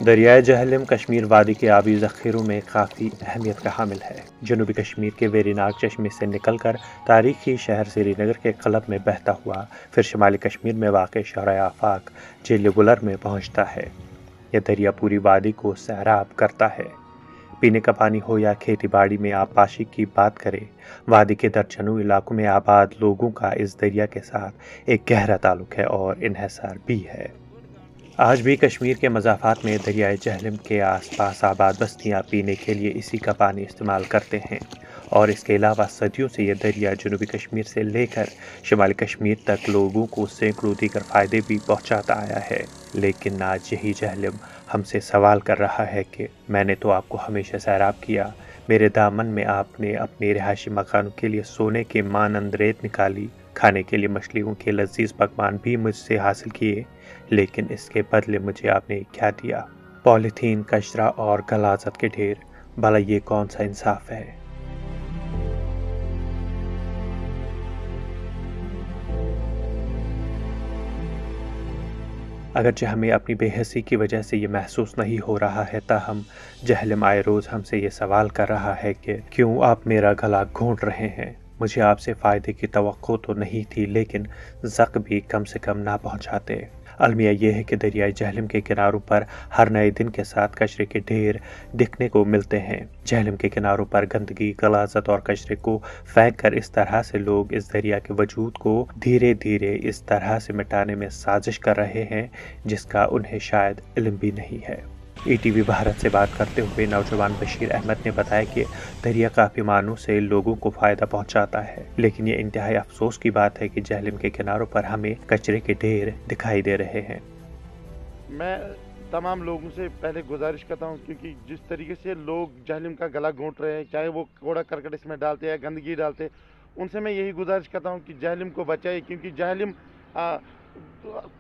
दरियाए जहलम कश्मीर वादी के आबी ज़ख़ीरों में काफ़ी अहमियत का हामिल है। जनूबी कश्मीर के वेरीनाग चश्मे से निकलकर तारीखी शहर श्रीनगर के क़लब में बहता हुआ फिर शुमाली कश्मीर में वाक़ शहर आफाक झील बुलर में पहुँचता है। यह दरिया पूरी वादी को सैराब करता है। पीने का पानी हो या खेती बाड़ी में आबपाशी की बात करें, वादी के दर्जनों इलाकों में आबाद लोगों का इस दरिया के साथ एक गहरा ताल्लुक़ है और इन्हिसार भी है। आज भी कश्मीर के मज़ाफ़ात में दरियाए जहलम के आसपास आबाद बस्तियाँ पीने के लिए इसी का पानी इस्तेमाल करते हैं और इसके अलावा सदियों से यह दरिया जनूबी कश्मीर से लेकर शुमाली कश्मीर तक लोगों को सैकड़ों दीगर फ़ायदे भी पहुँचाता आया है। लेकिन आज यही जहलम हमसे सवाल कर रहा है कि मैंने तो आपको हमेशा सैराब किया, मेरे दामन में आपने अपने रिहायशी मकानों के लिए सोने के मानंद रेत निकाली, खाने के लिए मछलियों के लजीज पकवान भी मुझसे हासिल किए, लेकिन इसके बदले मुझे आपने क्या दिया? पॉलीथीन, कचरा और गलाजत के ढेर। भला ये कौन सा इंसाफ है? अगरचे हमें अपनी बेहसी की वजह से ये महसूस नहीं हो रहा है, ताहम जहलम आए रोज़ हमसे ये सवाल कर रहा है कि क्यों आप मेरा गला घोंट रहे हैं? मुझे आपसे फ़ायदे की तवक्को तो नहीं थी, लेकिन ज़क भी कम से कम ना पहुँचाते। अलमिया यह है कि दरियाए जहलम के किनारों पर हर नए दिन के साथ कचरे के ढेर दिखने को मिलते हैं। जहलम के किनारों पर गंदगी, गलाजत और कचरे को फेंक कर इस तरह से लोग इस दरिया के वजूद को धीरे धीरे इस तरह से मिटाने में साजिश कर रहे हैं जिसका उन्हें शायद इल्म भी नहीं है। ETV भारत से बात करते हुए नौजवान बशीर अहमद ने बताया कि दरिया काफ़ी मानों से लोगों को फ़ायदा पहुंचाता है, लेकिन ये इंतहाई अफसोस की बात है कि जहलम के किनारों पर हमें कचरे के ढेर दिखाई दे रहे हैं। मैं तमाम लोगों से पहले गुजारिश करता हूँ, क्योंकि जिस तरीके से लोग जहलम का गला घोंट रहे हैं, चाहे वो कूड़ा करकट इसमें डालते हैं, गंदगी डालते, उनसे मैं यही गुजारिश करता हूँ कि जहलम को बचाए, क्योंकि जहलम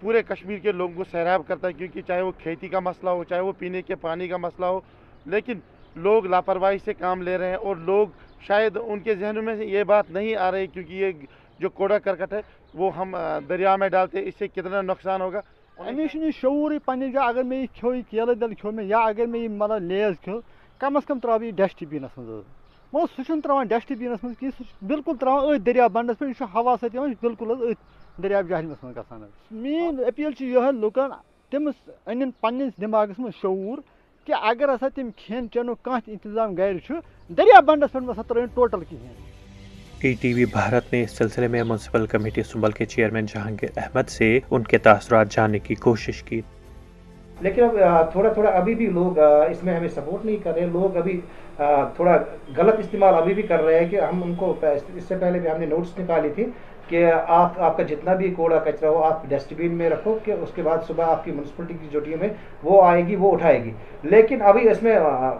पूरे कश्मीर के लोगों को सैराब करता है। क्योंकि चाहे वो खेती का मसला हो, चाहे वो पीने के पानी का मसला हो, लेकिन लोग लापरवाही से काम ले रहे हैं और लोग शायद उनके जहनों में ये बात नहीं आ रही, क्योंकि ये जो कूड़ा करकट है वो हम दरिया में डालते, इससे कितना नुकसान होगा। अमिश शूर पे अगर मैं खो केले दल खो मैं, या अगर मैं मतलब लेज खो, कम अज कम त्राव डस्टबिनस मज, मगर सह त्रावान डस्टबिनस मज कि बिल्कुल त्रावान अथ दरिया बंडस पे, हवा सत बिल्कुल दरिया जहलमस मज गसान। मेन अपील यह लुकन तम अन पन्निस दिमागस मज शूर कि अगर हसा तम खेन चेन कह इंतजाम गर दरिया बंडस पे मसा त्र टोटल कहें। ETV भारत ने इस सिलसिले में म्यूनसिपल कमेटी सुंबल के चेयरमैन जहांगीर अहमद से उनके तासुरात जानने की कोशिश की, लेकिन अब थोड़ा थोड़ा अभी भी लोग इसमें हमें सपोर्ट नहीं कर रहे। लोग अभी थोड़ा गलत इस्तेमाल अभी भी कर रहे हैं कि हम उनको, इससे पहले भी हमने नोटिस निकाली थी कि आपका जितना भी कूड़ा कचरा हो आप डस्टबिन में रखो, कि उसके बाद सुबह आपकी म्यूनसिपलिटी की जो टीम है वो आएगी, वो उठाएगी। लेकिन अभी इसमें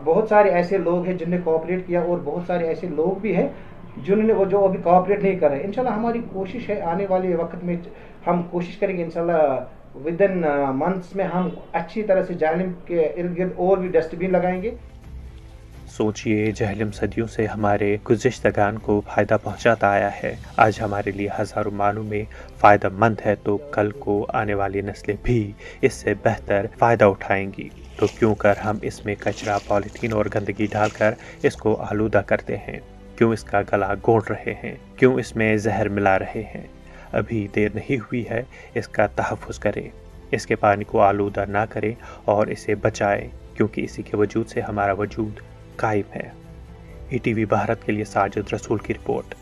बहुत सारे ऐसे लोग हैं जिनने कोऑपरेट किया और बहुत सारे ऐसे लोग भी हैं जिन्होंने जो अभी कोऑपरेट नहीं कर रहे। इंशाल्लाह हमारी कोशिश है आने वाले वक्त में हम कोशिश करेंगे, इंशाल्लाह विद इन मंथ्स में हम अच्छी तरह से जहलम के इर्द गिर्द और भी डस्टबिन लगाएंगे। सोचिए, जहलम सदियों से हमारे गुज़िश्तगान को फ़ायदा पहुंचाता आया है। आज हमारे लिए हज़ारों मानों में फ़ायदा मंद है, तो कल को आने वाली नस्लें भी इससे बेहतर फ़ायदा उठाएंगी। तो क्यों कर हम इसमें कचरा, पॉलीथीन और गंदगी डालकर इसको आलूदा करते हैं? क्यों इसका गला घोंट रहे हैं? क्यों इसमें जहर मिला रहे हैं? अभी देर नहीं हुई है, इसका तहफ़्फ़ुज़ करें, इसके पानी को आलूदा ना करें और इसे बचाएं, क्योंकि इसी के वजूद से हमारा वजूद कायम है। ETV भारत के लिए साजिद रसूल की रिपोर्ट।